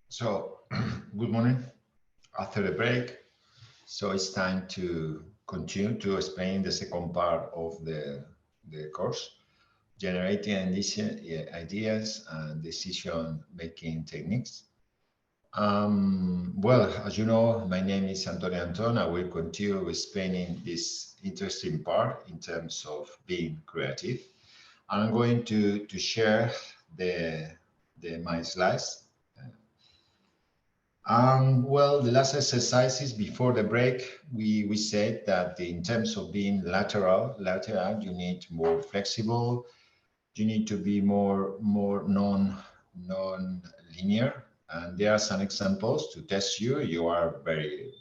So, good morning. After the break, so it's time to continue to explain the second part of the course, generating ideas and decision-making techniques. Well, as you know, my name is Antonio Anton. I will continue explaining this interesting part in terms of being creative. I'm going to share my slides. Well, the last exercises before the break, we said that in terms of being lateral, you need more flexible, you need to be more non-linear. And there are some examples to test you. You are very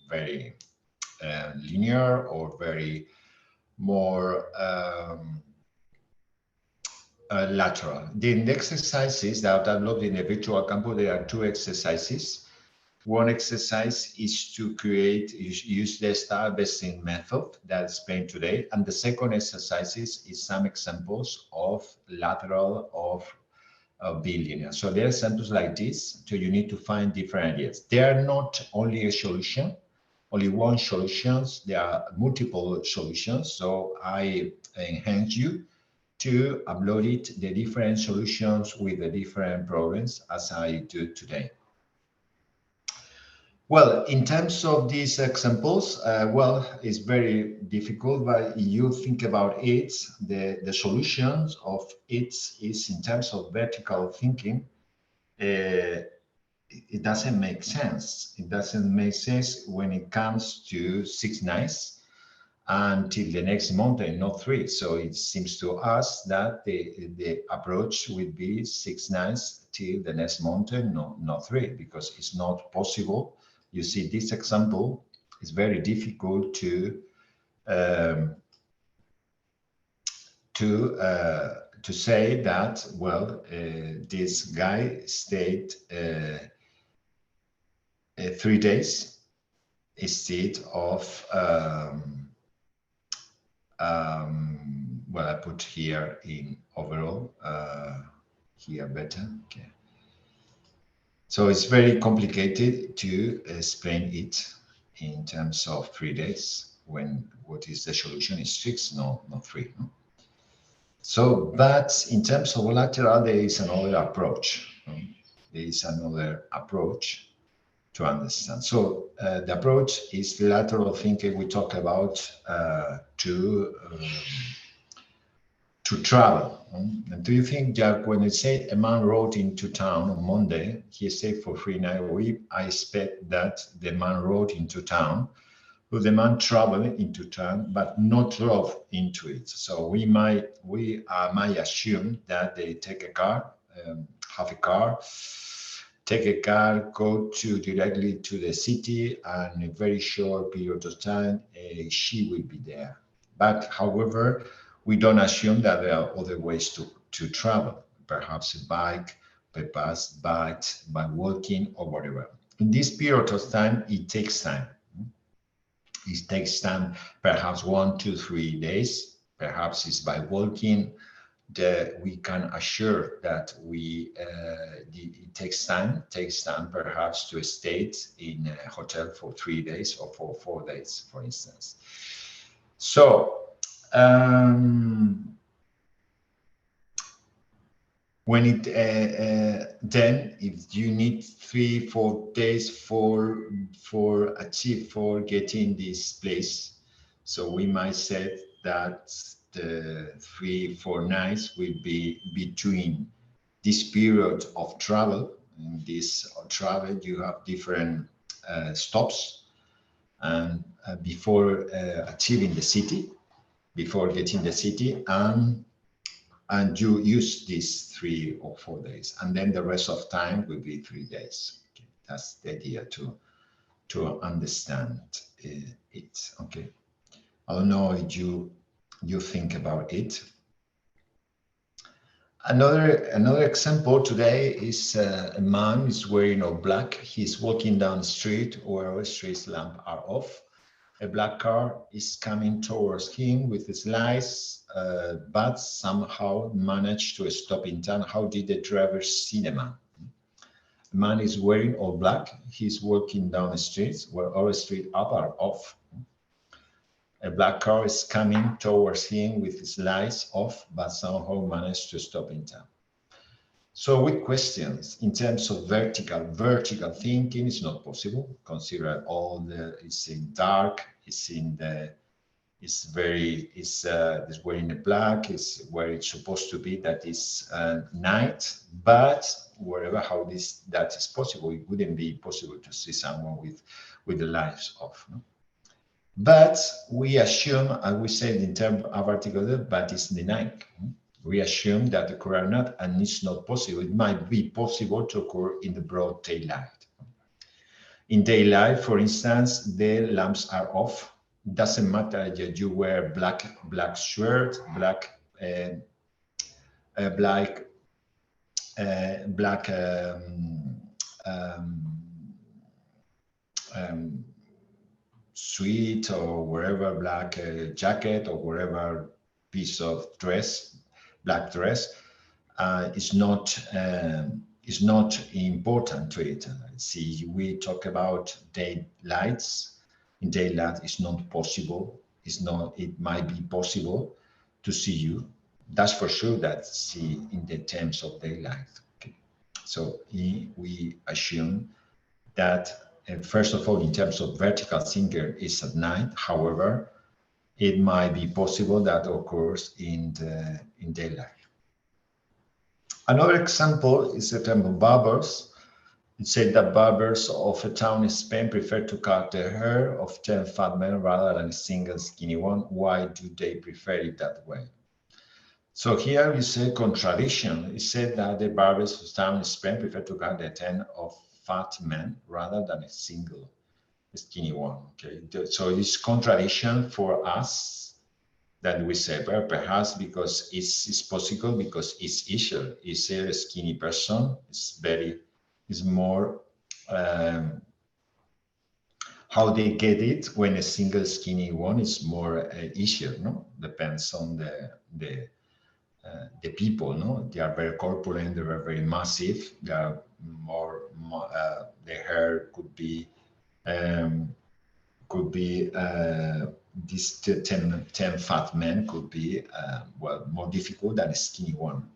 linear or very more lateral. The exercises that are uploaded in the virtual campus, there are two exercises. One exercise is to use the star-basing method that I explained today. And the second exercise is some examples of lateral of being linear. So there are examples like this. So you need to find different ideas. They are not only a solution, only one solution. There are multiple solutions. So I encourage you to upload the different solutions with the different problems as I do today. Well, in terms of these examples, well, it's very difficult, but you think about it, the solutions of it is in terms of vertical thinking, it doesn't make sense. It doesn't make sense when it comes to 6 nights until the next mountain, not 3. So it seems to us that the approach would be 6 nights till the next mountain, not 3, because it's not possible. You see, this example is very difficult to say that, well, this guy stayed 3 days instead of well, I put here in overall here better. Okay. So it's very complicated to explain it in terms of 3 days when what is the solution is 6, not 3. No? So, but in terms of lateral, there is another approach. There is another approach to understand. So the approach is lateral thinking. We talk about to travel. And do you think that when you say a man rode into town on Monday, he stayed for 3 nights, I expect that the man rode into town, but the man traveled into town, but not drove into it. So we might assume that they take a car, have a car, take a car, go directly to the city, and in a very short period of time, she will be there. But however, we don't assume that there are other ways to travel, perhaps a bike, by bus, by walking, or whatever. In this period of time, it takes time. It takes time, perhaps 1, 2, 3 days. Perhaps it's by walking that we can assure that it takes time perhaps to stay in a hotel for 3 days or for 4 days, for instance. So when it then if you need 3, 4 days for getting this place, so we might say that the 3, 4 nights will be between this period of travel. In this travel, you have different stops, and before achieving the city, before getting the city, and you use these 3 or 4 days, and then the rest of time will be 3 days. Okay. That's the idea to understand it. Okay. I don't know if you think about it. Another example today is a man is wearing all black. He's walking down the street where all street lamps are off. A black car is coming towards him with its lights, but somehow managed to stop in time. How did the driver see the man? The man is wearing all black. He's walking down the streets where all street up are off. A black car is coming towards him with its lights off, but somehow managed to stop in time. So with questions in terms of vertical thinking is not possible. Consider all it's in dark, it's in the, it's wearing the black, it's where it's supposed to be, that is night, but wherever how that is possible, it wouldn't be possible to see someone with the lights off. No? But we assume, and we said in terms of article, but it's the night. We assume that occur not, and it's not possible. It might be possible to occur in the broad daylight. In daylight, for instance, the lamps are off. It doesn't matter that you wear black shirt, black suit or wherever, black jacket or wherever piece of dress, black dress, is not important to it. See, we talk about daylights. In daylight, it's not possible. It might be possible to see you. That's for sure. That see in the terms of daylight. Okay. So we assume that first of all, in terms of vertical thinking, is at night. However, it might be possible that occurs in daylight. Another example is the term of barbers. It said that barbers of a town in Spain prefer to cut the hair of 10 fat men rather than a single skinny one. Why do they prefer it that way? So here we say contradiction. It said that the barbers of town in Spain prefer to cut the 10 of fat men rather than a single skinny one. Okay, so it's contradiction for us. That we say, well, perhaps because it's possible, because it's easier. Is a skinny person? It's more how they get it. When a single skinny one is more easier. No, depends on the people. No, they are very corpulent. They are very massive. They are more. Their hair could be. These 10 fat men could be well, more difficult than a skinny one.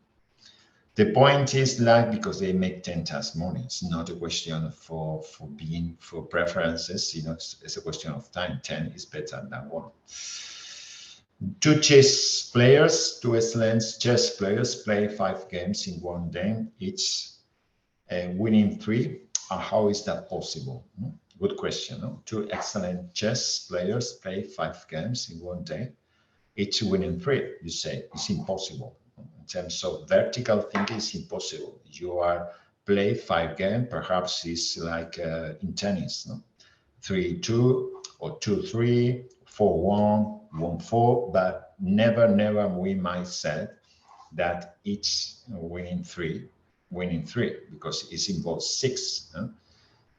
The point is like, because they make 10 times money. It's not a question for preferences, you know, it's a question of time. 10 is better than 1. Two excellent chess players play 5 games in one day, each winning 3. How is that possible? Good question. No? 2 excellent chess players play 5 games in one day, each winning 3. You say it's impossible. In terms of vertical thinking, it's impossible. You are play 5 games, perhaps it's like in tennis, no? 3-2 or 2-3, 4-1, 1-4, but never we might say that each winning 3, because it's involves 6.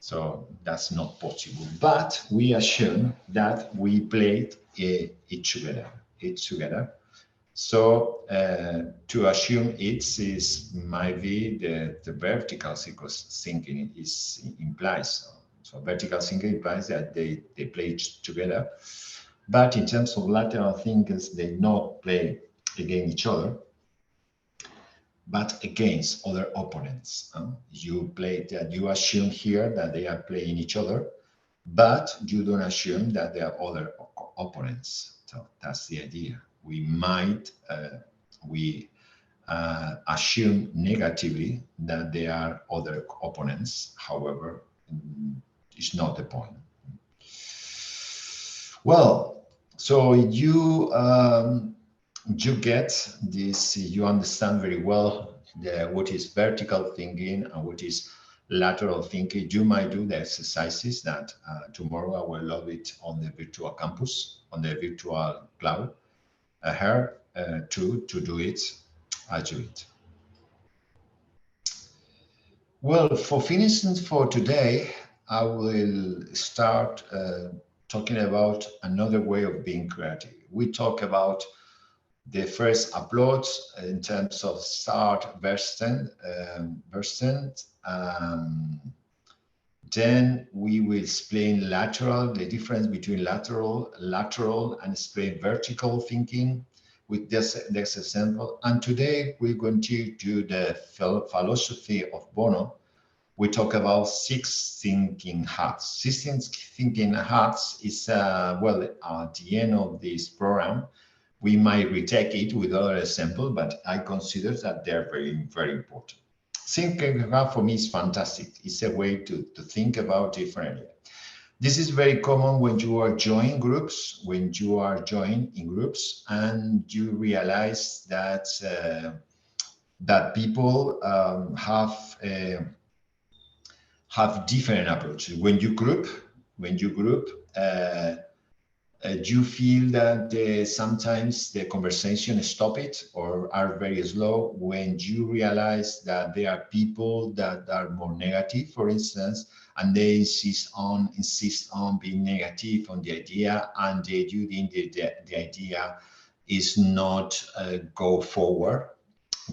So that's not possible. But we assume that we played it together. So to assume it might be the vertical thinking implies. So vertical thinking implies that they play together. But in terms of lateral thinkers, they not play against each other, but against other opponents. You assume here that they are playing each other, but you don't assume that there are other opponents. So that's the idea. We might assume negatively that there are other opponents. However, it's not the point. Well, so you get this, you understand very well what is vertical thinking and what is lateral thinking. You might do the exercises that tomorrow I will load it on the virtual campus, on the virtual cloud here to do it. I do it. Well, for finishing for today, I will start talking about another way of being creative. We talk about the first uploads in terms of start version. Um, then we will explain lateral, the difference between lateral, and explain vertical thinking with this example. And today we're going to do the philosophy of Bono. We talk about six thinking hats. Six thinking hats is, well, at the end of this program, we might retake it with other example, but I consider that they're very, very important. Thinking hat for me is fantastic. It's a way to think about differently. This is very common when you are joining groups, in groups, and you realize that that people have different approaches. When you group, do you feel that sometimes the conversation stop it or are very slow when you realize that there are people that are more negative, for instance, and they insist on being negative on the idea, and you think the idea is not go forward,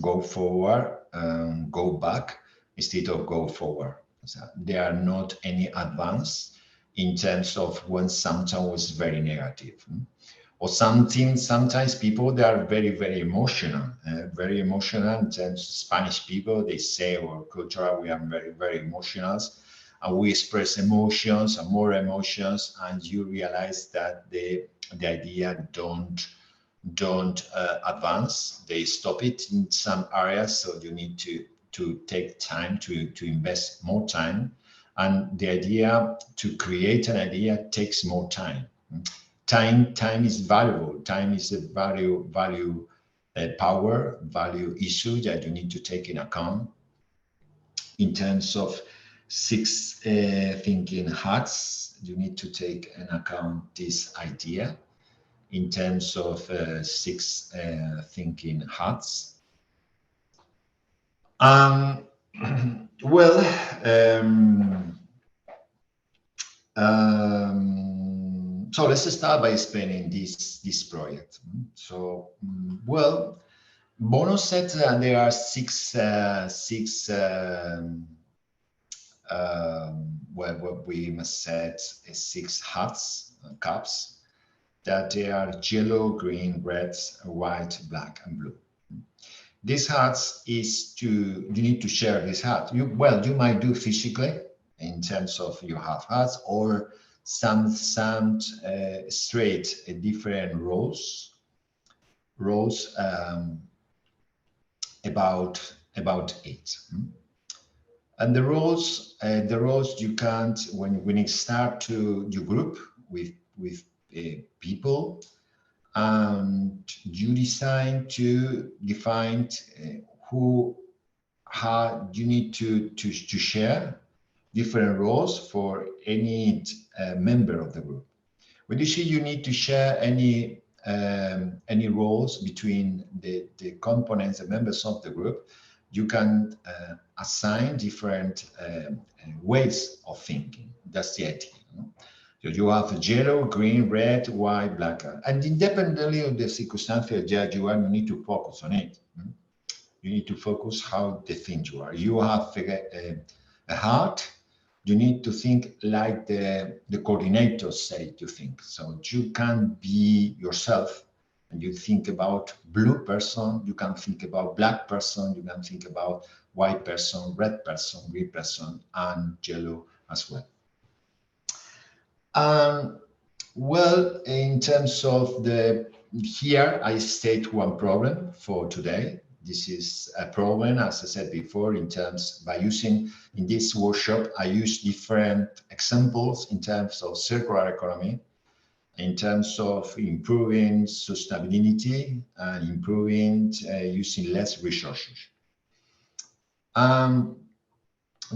go back instead of go forward. So there are not any advance in terms of when something was very negative. Or something, sometimes people, they are very, very emotional in terms of Spanish people, they say our culture, we are very, very emotional. And we express emotions and more emotions, and you realize that the idea don't advance. They stop it in some areas, so you need to take time to invest more time. And the idea to create an idea takes more time. Time is valuable. Time is a value power value issue that you need to take in account in terms of six thinking hats. You need to take in account this idea in terms of six thinking hats. Well, so let's start by explaining this project. So, well, Bono said that there are six well, what we must set is six hats, cups, that they are yellow, green, red, white, black, and blue. These hats is you need to share this hat. You might do physically in terms of you have hats, or some straight different rows about eight. And the roles you can't, when you start to your group with people, and you decide to define how you need to share different roles for any member of the group. When you see you need to share any roles between the components, the members of the group, you can assign different ways of thinking. That's the idea. So you have yellow, green, red, white, black, and independently of the circumstances that you are, you need to focus on it. You need to focus how the thing you are. You have a heart. You need to think like the coordinators say to think. So you can be yourself, and you think about blue person. You can think about black person. You can think about white person, red person, green person, and yellow as well. Well, in terms of here I state one problem for today. This is a problem, as I said before, in this workshop, I use different examples in terms of circular economy, in terms of improving sustainability and improving using less resources.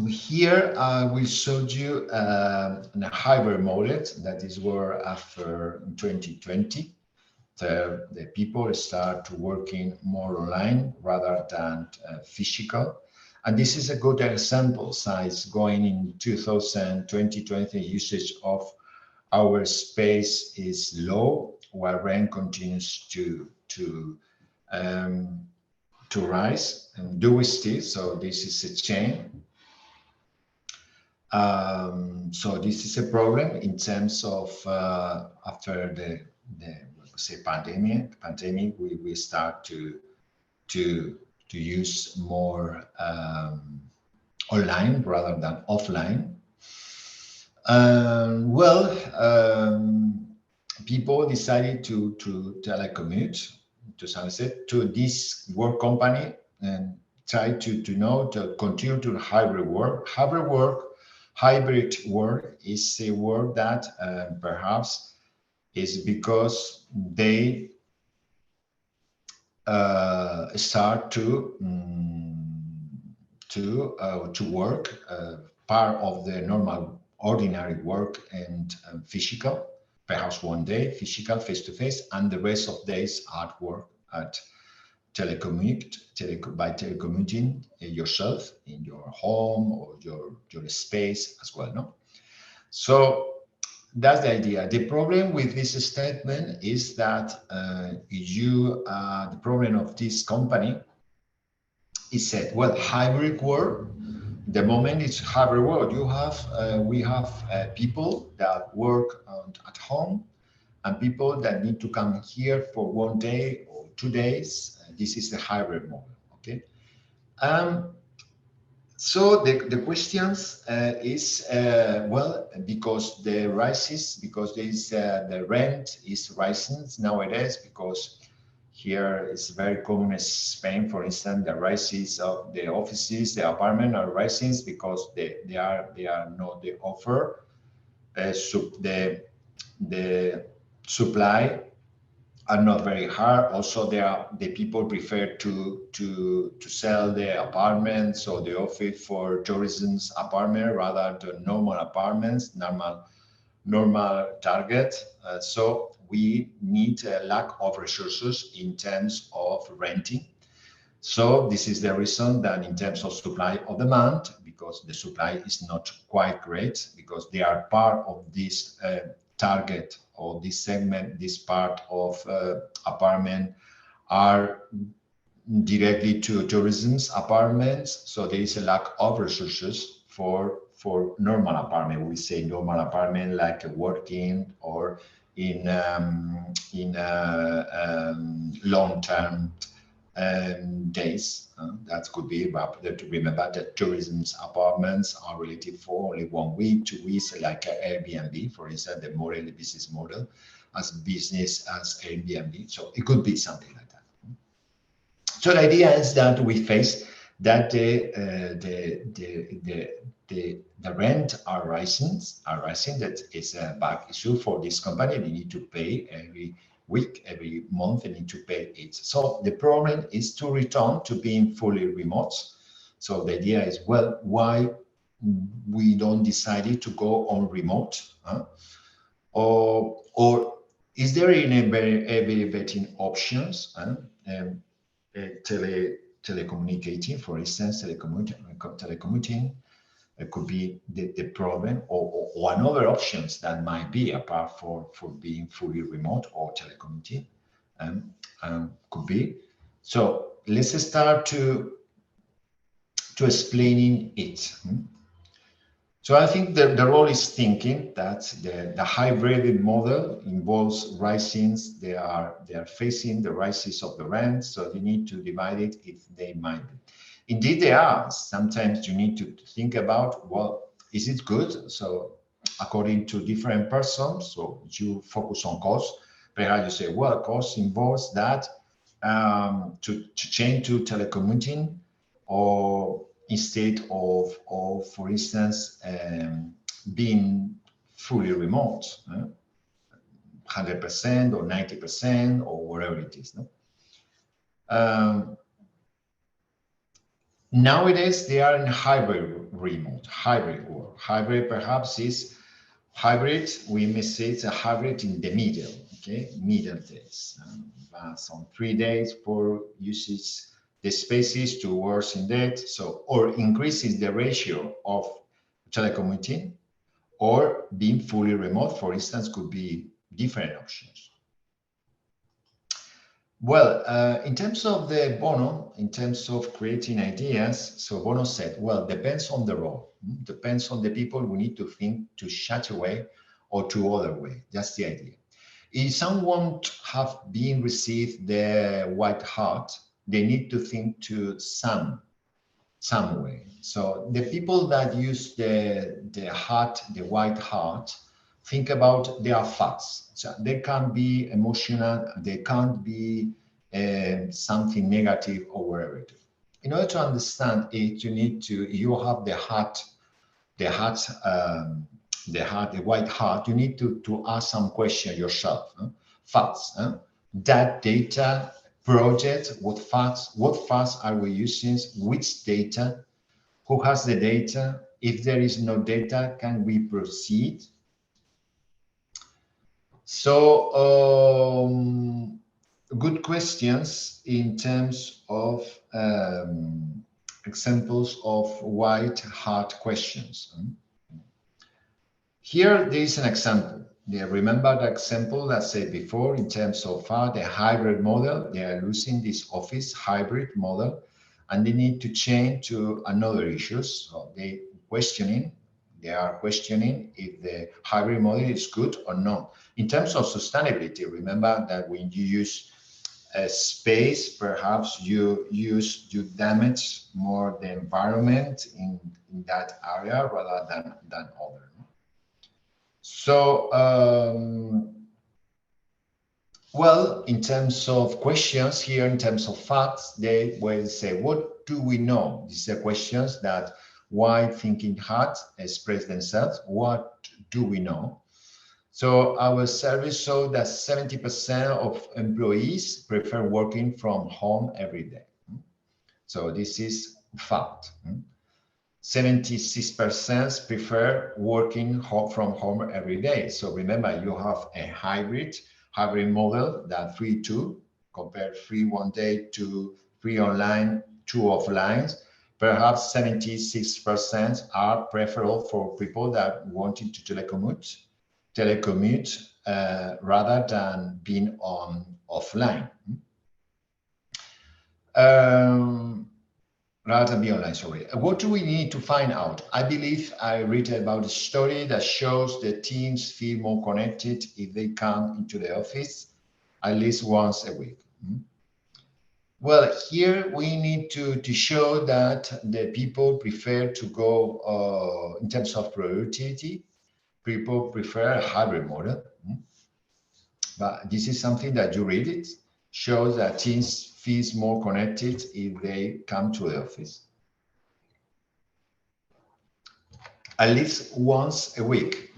Here we showed you a hybrid model that is where after 2020, the people start working more online rather than physical. And this is a good example size going in 2020, usage of our space is low while rent continues to rise, and do we still? So this is a chain. So this is a problem in terms of after the say pandemic, we start to use more online rather than offline. People decided to telecommute to some extent to this work company and try to continue to hybrid work. Hybrid work is a word that perhaps is because they start to work part of the normal ordinary work and physical, perhaps one day physical face-to-face, and the rest of days at work at by telecommuting yourself in your home or your space as well, no? So that's the idea. The problem with this statement is that the problem of this company is said, well, hybrid work. The moment it's hybrid work, we have people that work at home and people that need to come here for 1 day or 2 days. This is the hybrid model. Okay. So the questions is well, because the rent is rising nowadays, because here it's very common in Spain, for instance, the rises of the offices, the apartment are rising because they are not the offer, the supply are not very hard. Also, the people prefer to sell the apartments or the office for tourism's apartment rather than normal apartments, normal target. So we need a lack of resources in terms of renting. So this is the reason that in terms of supply or demand, because the supply is not quite great, because they are part of this target or this segment, this part of apartment are directly to tourism's apartments. So there is a lack of resources for normal apartment. We say normal apartment like working or in long-term days. That could be, but to remember that tourism's apartments are related for only 1 week, 2 weeks, like Airbnb, for instance, the business model as business as Airbnb. So it could be something like that. So the idea is that we face that the rent are rising. That is a bad issue for this company. They need to pay every week, every month, they need to pay it. So the problem is to return to being fully remote. So the idea is, well, why we don't decide to go on remote? Or is there any very betting options? Telecommunicating, for instance, telecommuting. It could be the problem, or another options that might be apart for being fully remote or telecommuting, could be. So let's start to explaining it. So I think the role is thinking that the hybrid model involves risings. They are facing the rises of the rent, so they need to divide it if they might be. Indeed, they are. Sometimes you need to think about, well, is it good? So according to different persons, so you focus on cost. Perhaps you say, well, cost involves that to change to telecommuting, or instead of for instance, being fully remote, 100% or 90% or whatever it is. No? Nowadays, they are in hybrid remote, hybrid work. Hybrid perhaps is hybrid, we may say it's a hybrid in the middle, okay? Middle days. Some 3 days for usage the spaces to worsen that, so, or increases the ratio of telecommuting, or being fully remote, for instance, could be different options. Well, in terms of the Bono, in terms of creating ideas, so Bono said, well, depends on the role, depends on the people. We need to think to such a way or to other way. That's the idea. If someone have been received the white heart, they need to think to some way. So the people that use the heart, the white heart, think about their facts. So they can't be emotional, they can't be something negative or whatever. In order to understand it, you need to, you have the heart, the white heart, you need to ask some question yourself. Facts, that data project, what facts are we using, which data, who has the data, if there is no data, can we proceed? So good questions in terms of examples of white heart questions. Here, there is an example. Remember the example that I said before in terms of the hybrid model. They are using this office hybrid model, and they need to change to another issue. So they are questioning if the hybrid model is good or not. In terms of sustainability, remember that when you use space, perhaps you damage more the environment in that area rather than other. So, well, in terms of questions here, in terms of facts, they will say, what do we know? These are questions that wide thinking heart express themselves. What do we know? So our survey showed that 70% of employees prefer working from home every day. So this is fact. 76% prefer working from home every day. So remember, you have a hybrid model that 3-2, compare 3 one day to 3 online, 2 offline. Perhaps 76% are preferable for people that wanted to telecommute rather than being offline. Rather than be online, sorry. What do we need to find out? I believe I read about a story that shows that teams feel more connected if they come into the office at least once a week. Well, here we need to show that the people prefer to go, in terms of productivity, people prefer a hybrid model. But this is something that you read it, shows that teams feel more connected if they come to the office at least once a week.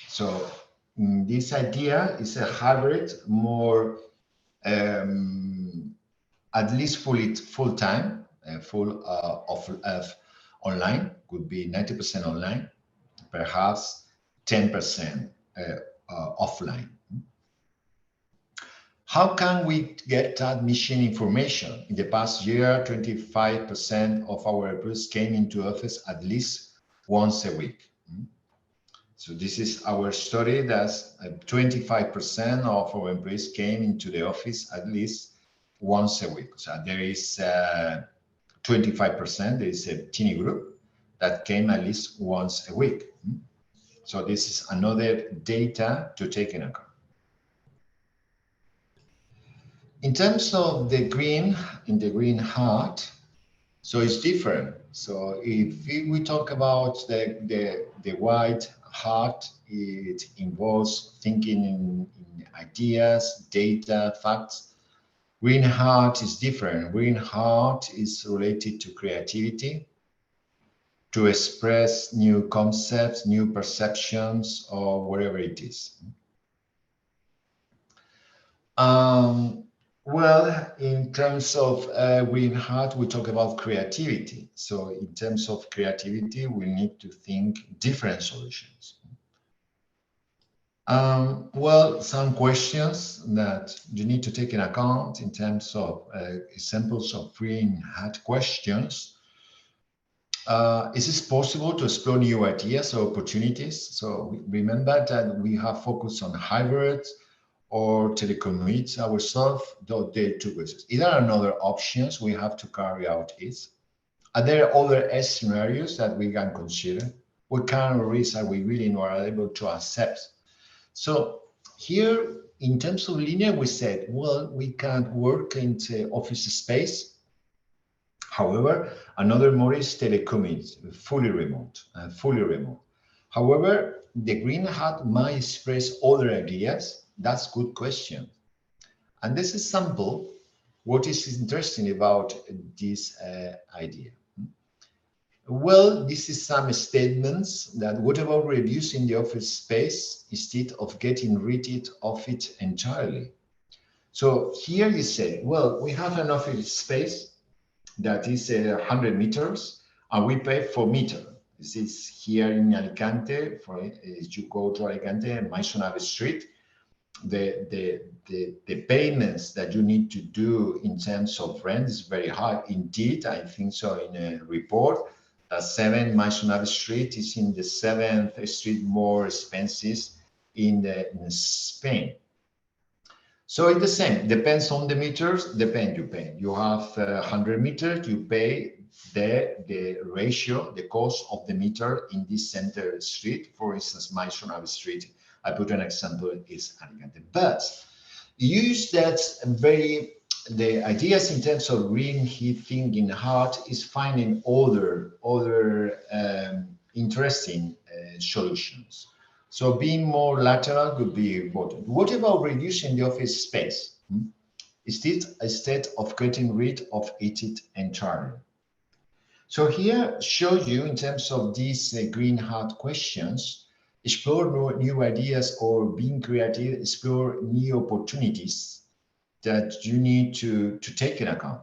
So this idea is a hybrid, more at least full time, full of online, could be 90% online, perhaps 10% offline. How can we get that mission information? In the past year, 25% of our employees came into office at least once a week. So this is our story that 25% of our employees came into the office at least once a week. So there is 25%, there is a teeny group that came at least once a week. So this is another data to take in account. In terms of the green, in the green heart, so it's different. So if we talk about the white heart, it involves thinking in ideas, data, facts. Green heart is different. Green heart is related to creativity, to express new concepts, new perceptions, or whatever it is. Well, in terms of green heart, we talk about creativity. So in terms of creativity, we need to think different solutions. Well, some questions that you need to take in account in terms of examples of green hat questions. Is it possible to explore new ideas or opportunities? So remember that we have focused on hybrids or telecommute ourselves, the two questions. Is there another options we have to carry out is? Are there other scenarios that we can consider? What kind of risks are we really not able to accept? So here, in terms of linear, we said, well, we can work into office space. However, another mode is telecommute, fully remote, fully remote. However, the green hat might express other ideas. That's a good question. And this example, what is interesting about this idea? Well, this is some statements that what about reducing the office space instead of getting rid of it entirely? So here you say, well, we have an office space that is 100 meters and we pay for meter. This is here in Alicante, for as you go to Alicante and Maisonave Street, the payments that you need to do in terms of rent is very high. Indeed, I think so in a report, 7 Maisonave Street is in the 7th street more expensive in Spain. So it's the same, depends on the meters, depend you pay. You have 100 meters, you pay the ratio, the cost of the meter in this center street. For instance, Maisonave Street, I put an example, is Alicante. But use that the ideas in terms of green heat thinking hard is finding other interesting solutions. So being more lateral could be important. What about reducing the office space? Instead of getting rid of it entirely. So here shows you in terms of these green hat questions, explore new ideas or being creative, explore new opportunities that you need to take into account.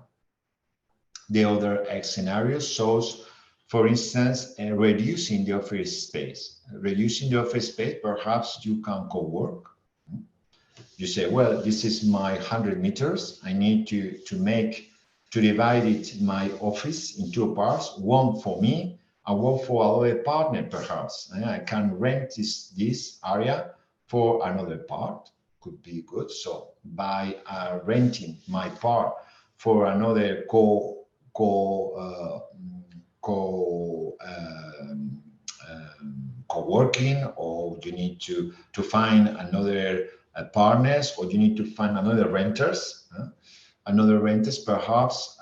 The other X scenario shows, for instance, reducing the office space. Reducing the office space, perhaps you can co-work. You say, well, this is my 100 meters. I need to divide it, my office in two parts, one for me and one for another partner, perhaps. And I can rent this area for another part, could be good. So by renting my part for another co-working, or you need to find another partners, or you need to find another renters, perhaps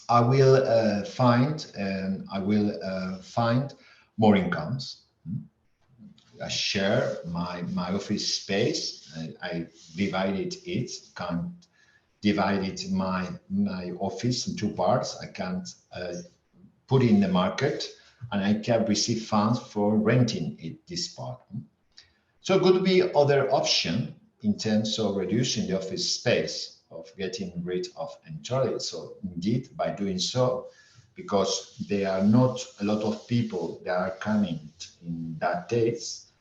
I will find more incomes. I share my office space. I divided it, can't divide it my office in two parts. I can't put it in the market, and I can receive funds for renting it this part. So it could be other option in terms of reducing the office space, of getting rid of entirely. So indeed, by doing so, because there are not a lot of people that are coming in that dates,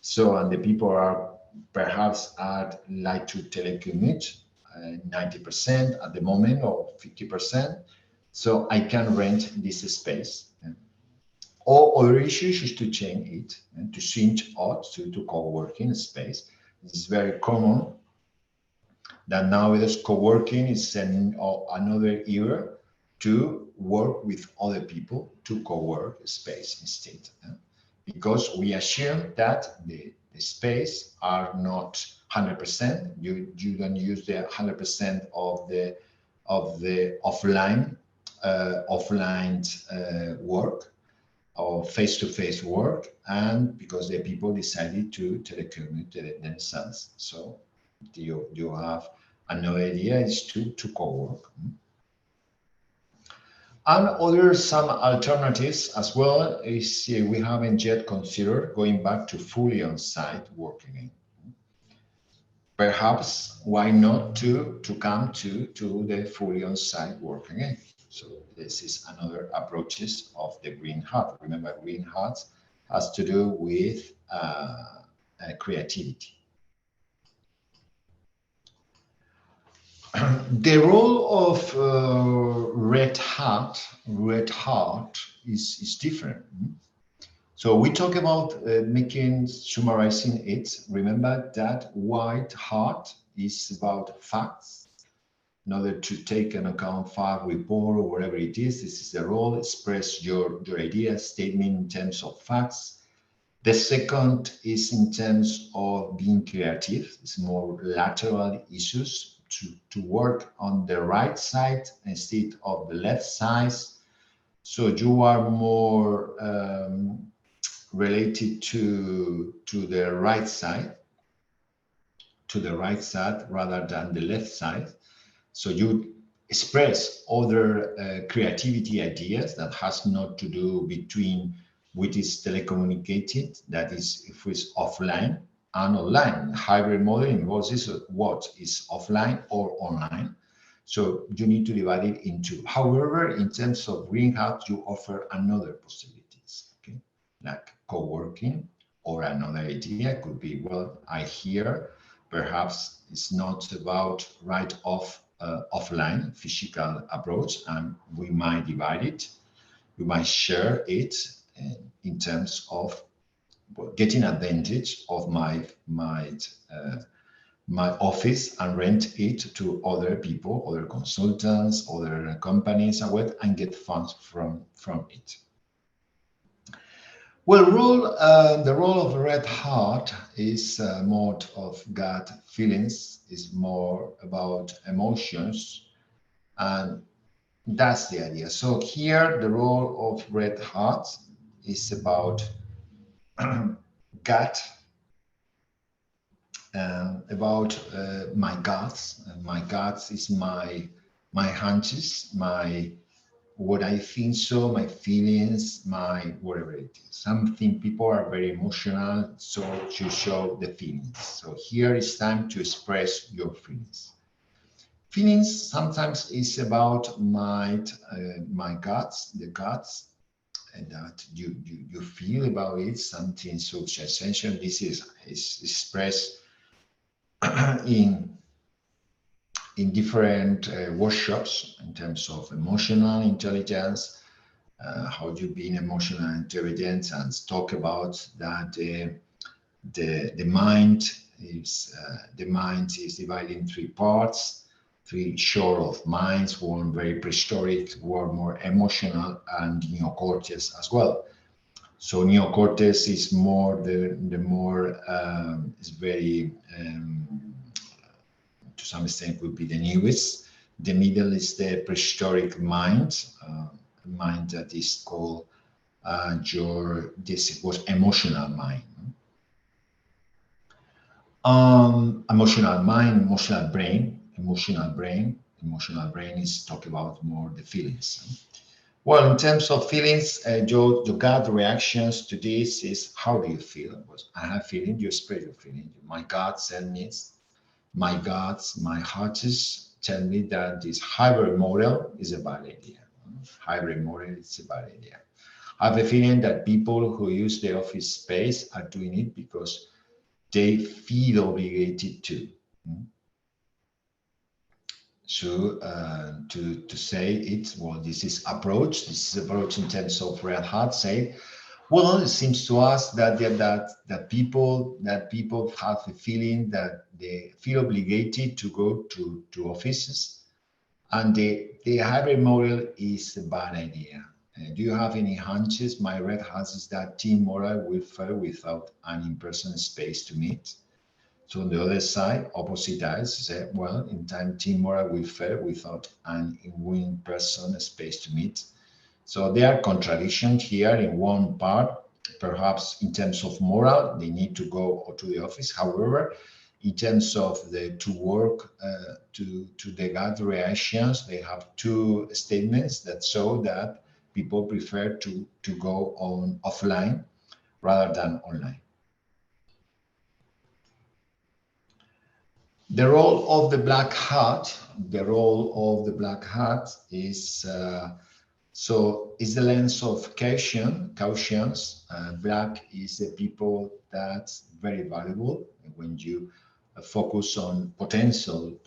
so and the people are perhaps like to telecommute 90% at the moment or 50%. So I can rent this space. Or other issues is to change it and to change out to co-working space. It's very common that nowadays co-working is another era to work with other people to co-work space instead. Because we assume that the space are not 100%. You don't use the 100% of the offline work or face-to-face work, and because the people decided to telecommute themselves. So you have another idea is to co-work. And some alternatives as well is we haven't yet considered going back to fully on-site work again. Perhaps why not to come to the fully on-site work again. So this is another approaches of the green hat. Remember, green hat has to do with creativity. The role of red hat is different. So we talk about summarizing it. Remember that white hat is about facts. In order to take an account fact, report, or whatever it is, this is the role. Express your idea, statement in terms of facts. The second is in terms of being creative. It's more lateral issues to work on the right side instead of the left side. So you are more related to the right side, rather than the left side. So you express other creativity ideas that has not to do between which is telecommunicated, that is if it's offline and online. Hybrid model involves what is offline or online. So you need to divide it into. However, in terms of greenhouse, you offer another possibilities, okay? Like co-working, or another idea could be, well, I hear perhaps it's not about right off offline physical approach, and we might divide it. We might share it in terms of getting advantage of my office and rent it to other people, other consultants, other companies, and get funds from it. Well, the role of red hat is more of gut feelings, is more about emotions, and that's the idea. So here, the role of red hat is about gut, about my guts. And my guts is my hunches, what I think, so my feelings, my whatever it is. Something people are very emotional, so to show the feelings. So here it's time to express your feelings. Feelings sometimes is about my guts, the guts, and that you feel about it, something so essential. This is expressed in different workshops in terms of emotional intelligence, how you being emotional intelligence, and talk about that the mind is divided in three parts, three sort of minds, one very prehistoric, one more emotional, and neocortex as well. So neocortex is more the more is very to some extent would be the newest. The middle is the prehistoric mind, mind that is called this was emotional mind. Emotional mind, emotional brain. Emotional brain is talking about more the feelings. Well, in terms of feelings, your gut reactions to this is, how do you feel? I have feeling, you express your feeling. My gut tells me, my guts, my hearts tell me that this hybrid model is a bad idea. Hybrid model is a bad idea. I have a feeling that people who use the office space are doing it because they feel obligated to. So to say it, well, this is approach in terms of red hat, say, well, it seems to us that people have a feeling that they feel obligated to go to offices, and the hybrid model is a bad idea. Do you have any hunches? My red hat is that team morale will fail without an in-person space to meet. So on the other side, opposite eyes say, well, in time, team morale will fail without an in-person space to meet. So there are contradictions here in one part. Perhaps in terms of morale, they need to go to the office. However, in terms of to work to the gut reactions, they have two statements that show that people prefer to go on offline rather than online. The role of the black hat, is So it's the lens of cautions. Black is the people that's very valuable when you focus on potential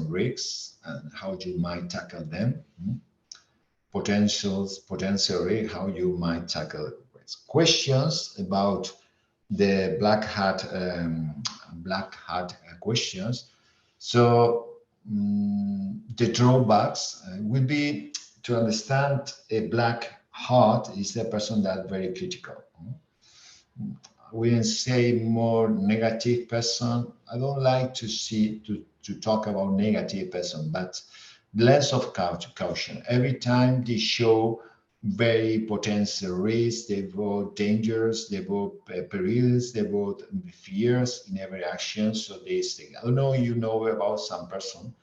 risks and how you might tackle them. Potential risk, how you might tackle risk. Questions about the black hat questions. So the drawbacks will be to understand a black hat is a person that's very critical. We can say more negative person. I don't like to talk about negative person, but less of caution. Every time they show very potential risks, they brought dangers, they brought perils, they brought fears in every action. So they say, I don't know, you know about some person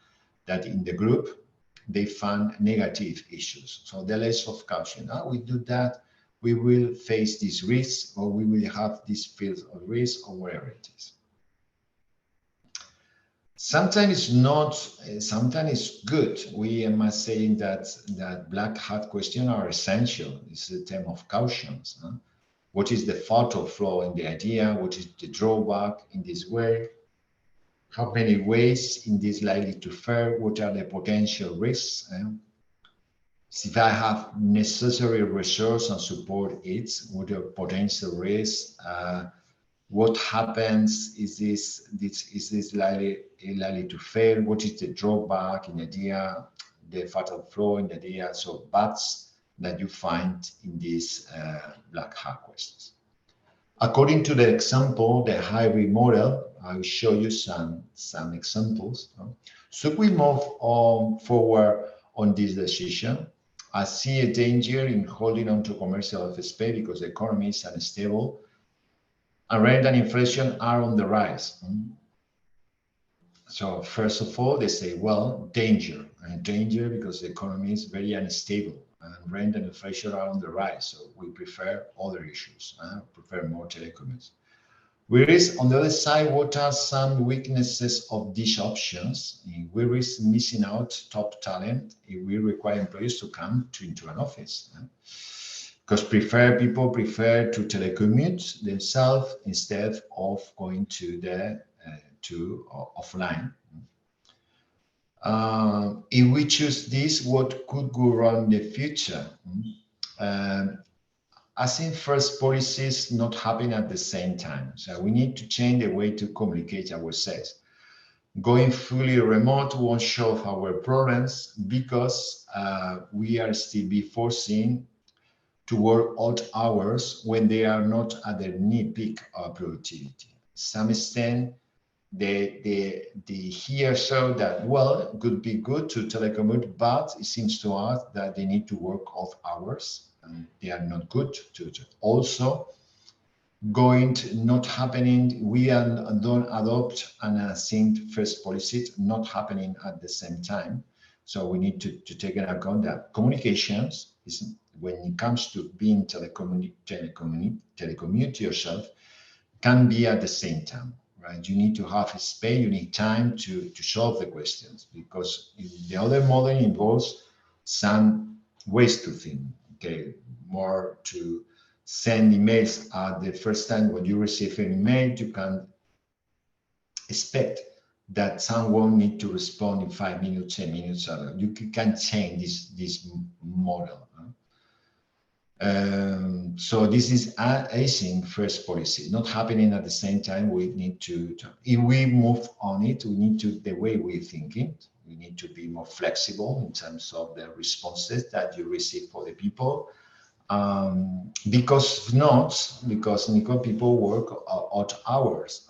that in the group, they found negative issues. So the less of caution. We do that, we will face this risk, or we will have this field of risk, or whatever it is. Sometimes it's not, sometimes it's good. We am saying that black hat questions are essential. It's a term of cautions. What is the fault or flaw in the idea? What is the drawback in this way? How many ways in this likely to fare? What are the potential risks? If I have necessary resource and support it, what are potential risks? What happens? Is this likely to fail? What is the drawback in the idea, the fatal flaw in the idea? So buts that you find in these black hat questions. According to the example, the hybrid model, I will show you some examples. So we move on forward on this decision. I see a danger in holding on to commercial office space because the economy is unstable and rent and inflation are on the rise. So first of all, they say, well, danger because the economy is very unstable and rent and inflation are on the rise. So we prefer other issues, prefer more telecommutes. Whereas on the other side, what are some weaknesses of these options? We risk missing out top talent if we require employees to come into an office. Because people prefer to telecommute themselves instead of going to the offline. If we choose this, what could go wrong in the future? I think first policies not happen at the same time. So we need to change the way to communicate ourselves. Going fully remote won't solve our problems because we are still be forcing to work odd hours when they are not at their peak of productivity. To some extent, they hear so that, well, it could be good to telecommute, but it seems to us that they need to work odd hours and they are not good to also not happening. We don't adopt an async first policy, not happening at the same time. So we need to take into account that communications is, when it comes to being telecommute yourself, can be at the same time, right? You need to have a space, you need time to solve the questions, because the other model involves some ways to think, okay, more to send emails at the first time when you receive an email, you can expect that someone need to respond in 5 minutes, 10 minutes. You can change this model. So this is async first policy, not happening at the same time. We need to if we move on it, we need to, the way we think it, we need to be more flexible in terms of the responses that you receive for the people. Because people work odd hours,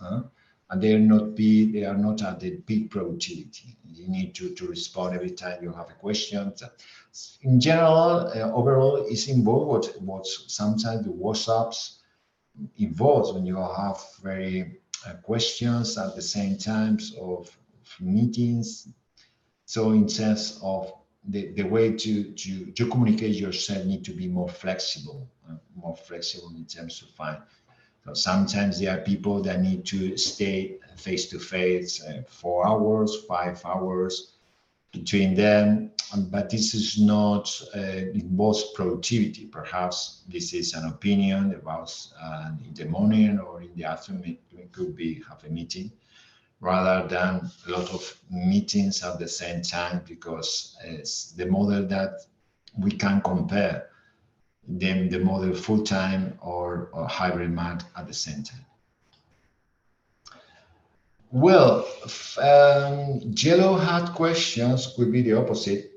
and they are not at the peak productivity. You need to respond every time you have a question. In general, overall, it's involved what sometimes the WhatsApps involves when you have very questions at the same times of meetings. So in terms of the way to communicate yourself need to be more flexible in terms of find. So sometimes there are people that need to stay face to face 4 hours, 5 hours between them. but this is not involves productivity. Perhaps this is an opinion about in the morning or in the afternoon. We could be have a meeting rather than a lot of meetings at the same time, because it's the model that we can compare them, the model full-time or hybrid mode at the same time. Well, yellow hat questions could be the opposite.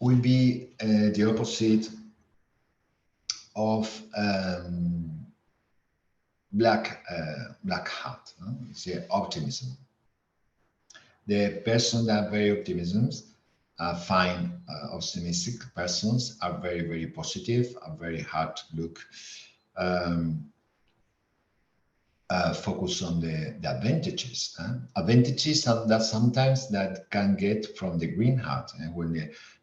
Will be the opposite of black hat. It's optimism. The person that are very optimism, fine optimistic persons are very positive, are very hard to look, focus on the advantages. Advantages that sometimes that can get from the green hat, and when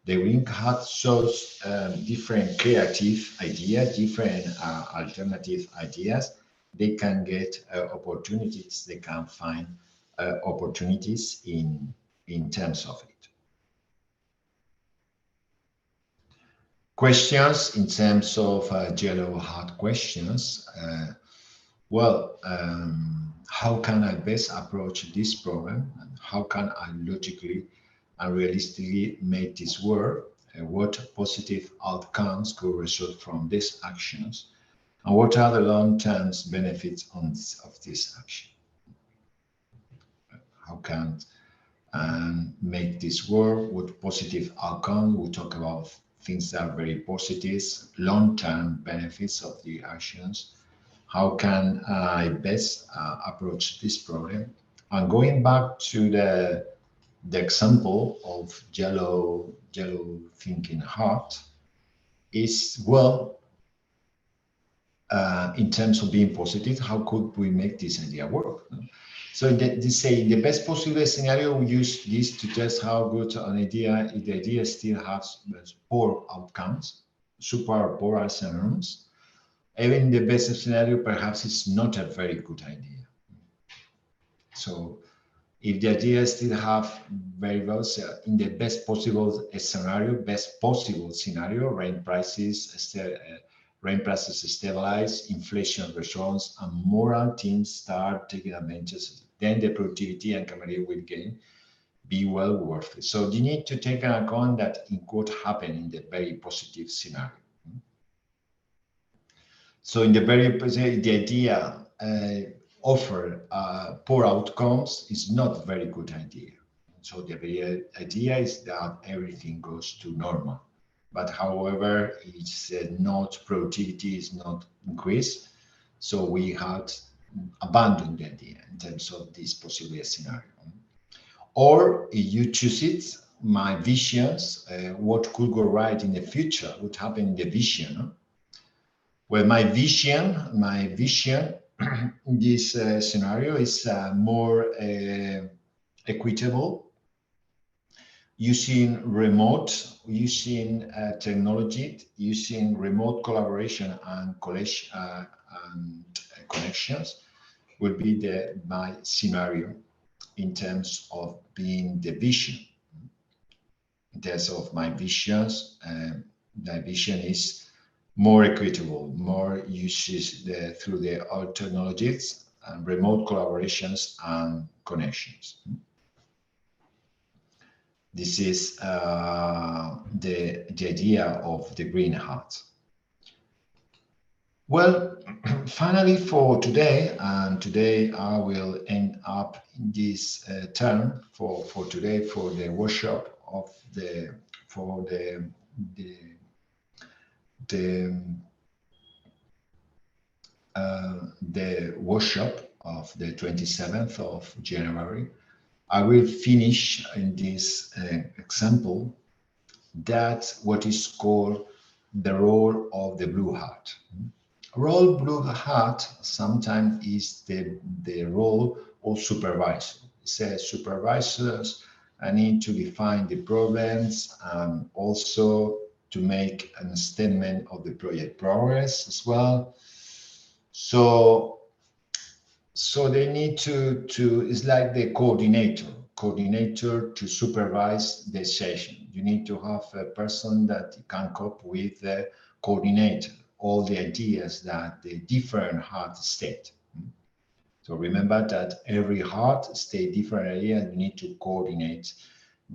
the green hat shows different creative ideas, different alternative ideas, they can get opportunities. They can find opportunities in terms of it. Questions in terms of yellow hat questions. Well, how can I best approach this problem? And how can I logically and realistically make this work? And what positive outcomes could result from these actions? And what are the long-term benefits of this action? How can make this work? What positive outcome? We talk about things that are very positive, long-term benefits of the actions. How can I best approach this problem? And going back to the example of yellow thinking heart is, well, in terms of being positive, how could we make this idea work? So they say in the best possible scenario, we use this to test how good an idea, if the idea still has poor outcomes, super poor scenarios. Even the best scenario, perhaps it's not a very good idea. So if the idea still have very well, in the best possible scenario, rain prices stabilize, inflation returns, and moral teams start taking advantage. Then the productivity and career will gain be well worth it. So you need to take into account that it could happen in the very positive scenario. So in the very positive, the idea offer poor outcomes is not a very good idea. So the idea is that everything goes to normal. But however, it's not, productivity is not increased. So we had abandoned the idea in terms of this possible scenario. Or if you choose it, my visions, what could go right in the future, what happen in the vision. Well, my vision in this scenario is more equitable, using technology, using remote collaboration and connections would be my scenario in terms of being the vision. In terms of my visions, the vision is more equitable, more uses through the old technologies and remote collaborations and connections. This is the idea of the green hat. Well, finally for today, and today I will end up in this term for today for the workshop of the workshop of the 27th of January. I will finish in this example that what is called the role of the blue hat. Role blue hat sometimes is the role of supervisor. It says supervisors need to define the problems and also to make an statement of the project progress as well. So So they need to it's like the coordinator to supervise the session. You need to have a person that can cope with the coordinator, all the ideas that the different heart state. So remember that every heart state different idea, and you need to coordinate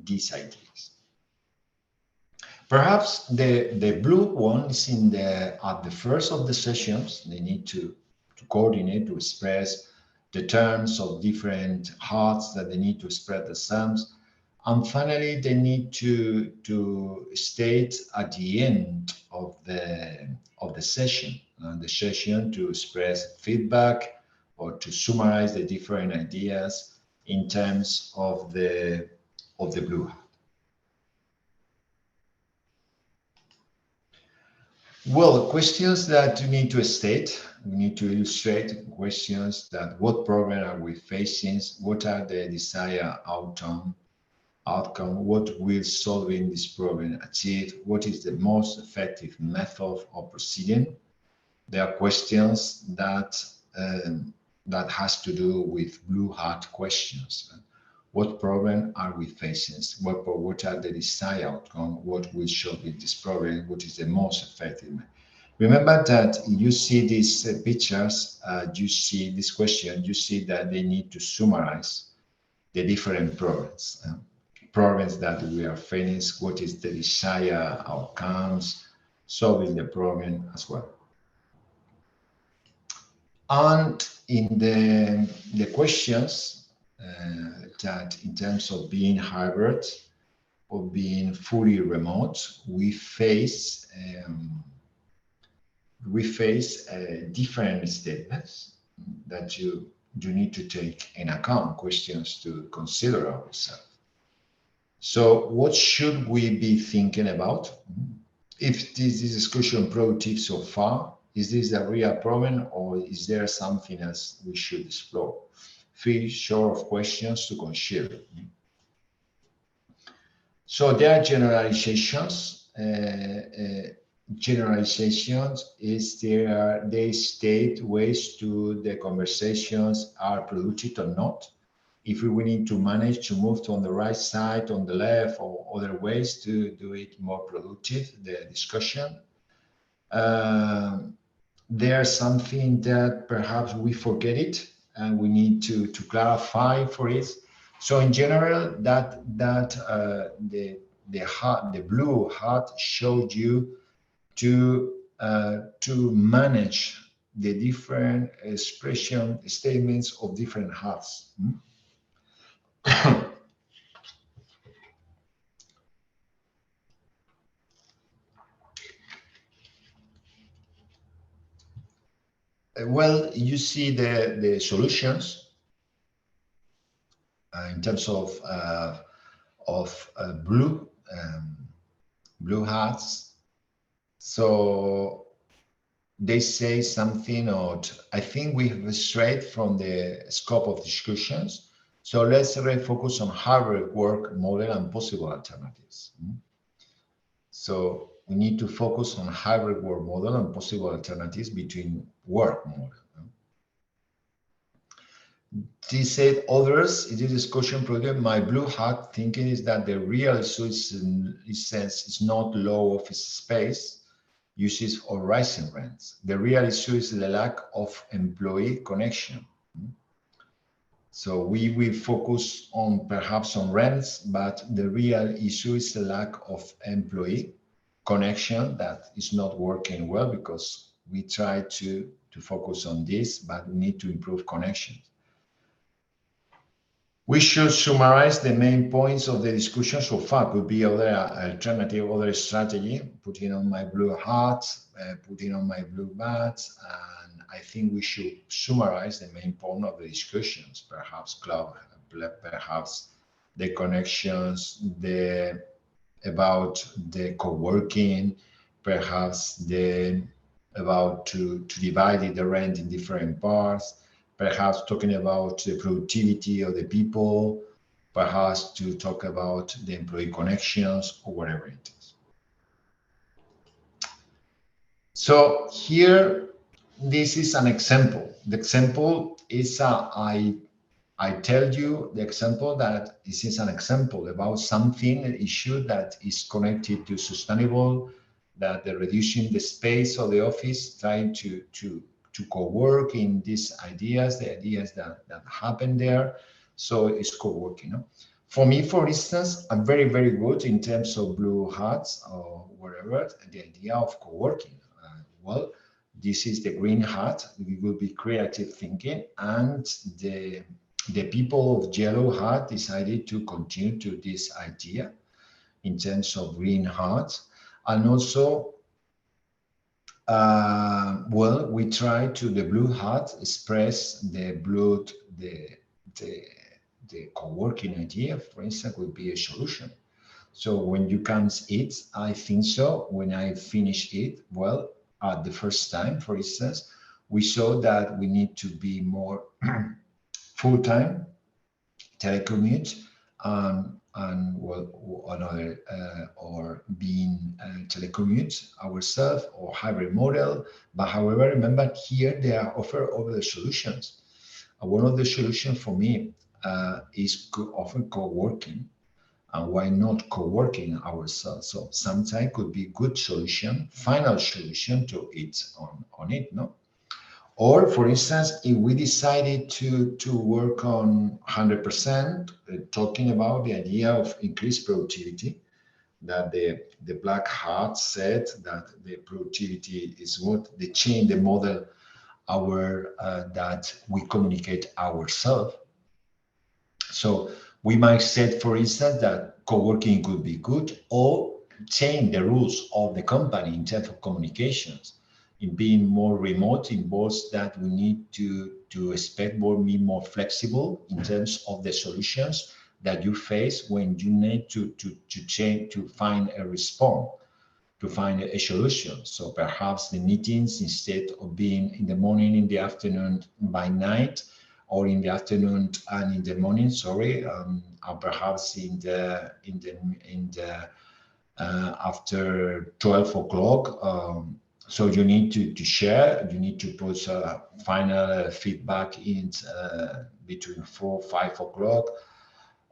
these ideas. Perhaps the blue one is in the at the first of the sessions. They need to coordinate to express the terms of different hearts that they need to express the sums. And finally, they need to state at the end of the session, to express feedback or to summarize the different ideas in terms of the blue heart. Well, questions that you need to state, we need to illustrate questions that what problem are we facing, what are the desired outcome, what will solving this problem achieve, what is the most effective method of proceeding. There are questions that that has to do with blue heart questions. What problem are we facing? What are the desired outcome? What will solve this problem? What is the most effective? Remember that you see these pictures, you see this question, you see that they need to summarize the different problems. Problems that we are facing, what is the desired outcomes, solving the problem as well. And in the questions that in terms of being hybrid or being fully remote, we face different statements that you need to take in account, questions to consider ourselves. So what should we be thinking about? If this discussion productive so far, is this a real problem or is there something else we should explore? Feel sure of questions to consider. So there are generalizations. Generalizations is they state ways to the conversations are productive or not. If we need to manage to move to on the right side, on the left, or other ways to do it more productive, the discussion. There's something that perhaps we forget it and we need to clarify for it. So in general, the blue heart showed you to manage the different expression statements of different hearts. Well, you see the solutions in terms of blue hearts. So they say something, or I think we have strayed from the scope of discussions. So let's refocus on hybrid work model and possible alternatives. So we need to focus on hybrid work model and possible alternatives between work model. They said others in this discussion project, my blue hat thinking is that the real issue is not low office space, uses or rising rents. The real issue is the lack of employee connection. So we will focus on perhaps on rents, but the real issue is the lack of employee connection that is not working well because we try to focus on this, but we need to improve connections. We should summarize the main points of the discussion so far. Could be other alternative, other strategy, putting on my blue hat, putting on my blue bats, and I think we should summarize the main point of the discussions, perhaps cloud, perhaps the connections, about the co-working, perhaps about to divide the rent in different parts, perhaps talking about the productivity of the people, perhaps to talk about the employee connections or whatever it is. So here this is an example. The example is I tell you the example that this is an example about something, an issue that is connected to sustainable, that the reducing the space of the office, trying to co-work in these ideas, the ideas that happen there. So it's co-working. No? For me, for instance, I'm very good in terms of blue hats or whatever, the idea of co-working. Well, this is the green hat. We will be creative thinking, and the people of yellow hat decided to continue to this idea in terms of green hat. And also, well, we try to the blue hat express the, the, the co-working idea, for instance, would be a solution. So when you can eat, I think so. When I finish it, well, at the first time, for instance, we saw that we need to be more full-time telecommute and well, another or being telecommute ourselves or hybrid model. But however, remember here they are offer other solutions. One of the solutions for me is often co-working. And why not co-working ourselves? So sometimes could be good solution, final solution to it on it, no? Or for instance, if we decided to work on 100%, talking about the idea of increased productivity, that the black hat said that the productivity is what the change, the model our that we communicate ourselves. So we might say, for instance, that co-working could be good, or change the rules of the company in terms of communications. In being more remote involves that we need to expect be more flexible in terms of the solutions that you face when you need to change, to find a response, to find a solution. So perhaps the meetings, instead of being in the morning, in the afternoon, by night, or in the afternoon and in the morning, sorry, or perhaps in the after 12 o'clock. So you need to share, you need to put final feedback in between 4, 5 o'clock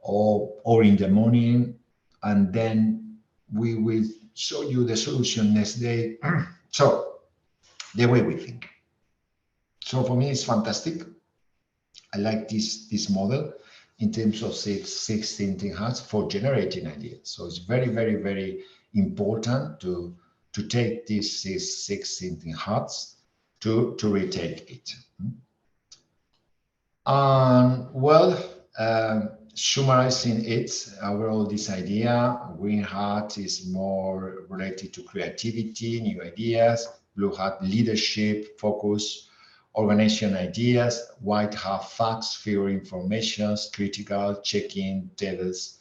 or in the morning, and then we will show you the solution next day. So the way we think. So for me, it's fantastic. I like this model in terms of six thinking hats for generating ideas. So it's very important to take these six thinking hats to retake it. Well, summarizing it, overall, this idea, green hat is more related to creativity, new ideas, blue hat leadership, focus, organization ideas, white hat facts, fewer informations, critical, checking, devils,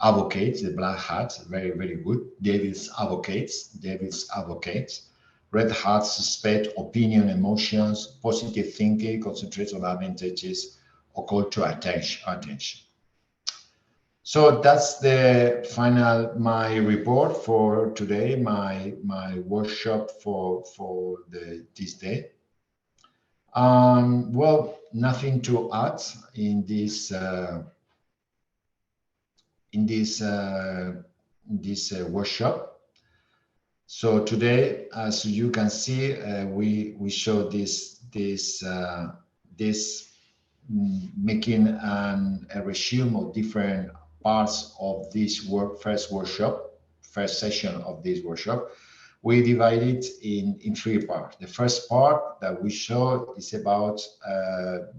advocates, the black hat, very good, devil's advocates, red hats suspect opinion, emotions, positive thinking, concentrate on advantages, or call to attention. So that's the final, my report for today, my workshop for this day. Well, nothing to add in this workshop. So today, as you can see, we show this making a resume of different parts of this first session of this workshop. We divide it in 3 parts. The first part that we show is about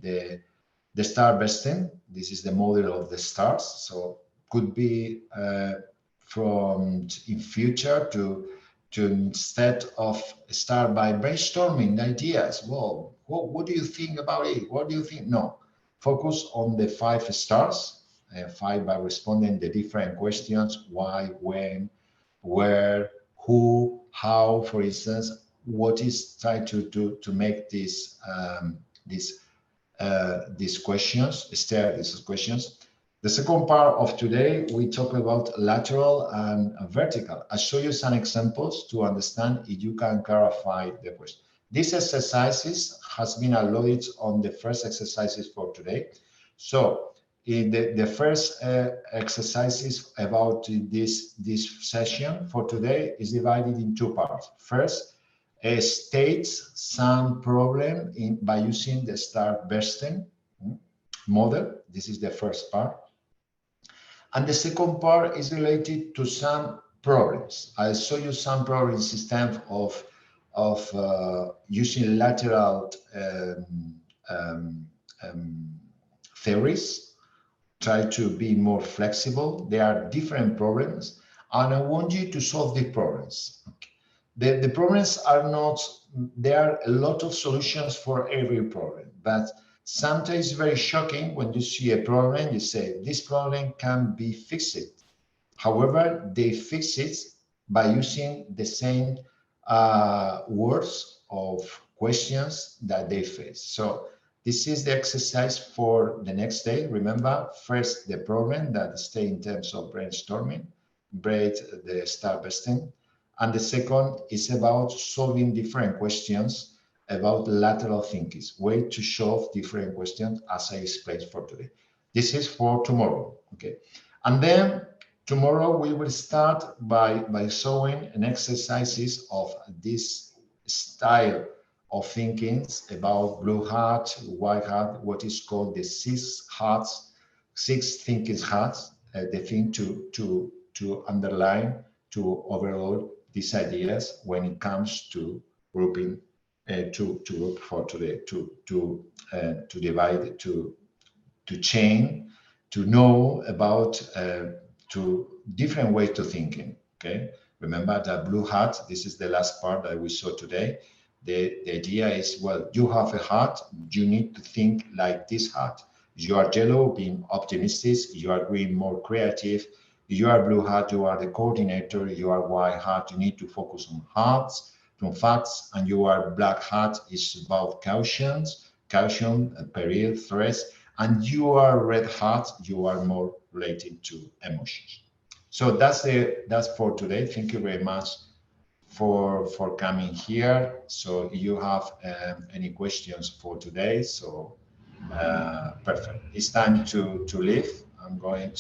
the star vesting. This is the model of the stars. So could be from in future to instead of start by brainstorming ideas. Well, what do you think about it? What do you think? No, focus on the 5 stars. 5 by responding the different questions: why, when, where, who, how. For instance, what is trying to make these questions, stare these questions. The second part of today, we talk about lateral and vertical. I'll show you some examples to understand if you can clarify the question. These exercises has been allotted on the first exercises for today. So in the first exercises about this session for today is divided in two parts. First, states some problem by using the Starbursten model. This is the first part. And the second part is related to some problems. I'll show you some problems instead of using lateral theories. Try to be more flexible. There are different problems, and I want you to solve the problems. The problems are not, there are a lot of solutions for every problem, but sometimes it's very shocking when you see a problem, you say, this problem can be fixed. However, they fix it by using the same words of questions that they face. So this is the exercise for the next day. Remember, first the problem that stay in terms of brainstorming, braid the Starbursten. And the second is about solving different questions about lateral thinking, way to solve different questions as I explained for today. This is for tomorrow, okay? And then tomorrow we will start by showing an exercises of this style of thinkings about blue hat, white hat, what is called the six thinking hats, the thing to underline, to overload these ideas when it comes to grouping, to group for today, to divide, to chain, to know about to different ways to thinking. Okay, remember that blue hat. This is the last part that we saw today. The idea is, well, you have a hat, you need to think like this hat. You are yellow, being optimistic, you are green, more creative. You are blue hat, you are the coordinator. You are white hat, you need to focus on facts, and you are black hat, is about caution, peril, threats, and you are red hat, you are more related to emotions. So that's for today. Thank you very much for coming here. So you have any questions for today? So perfect. It's time to leave. I'm going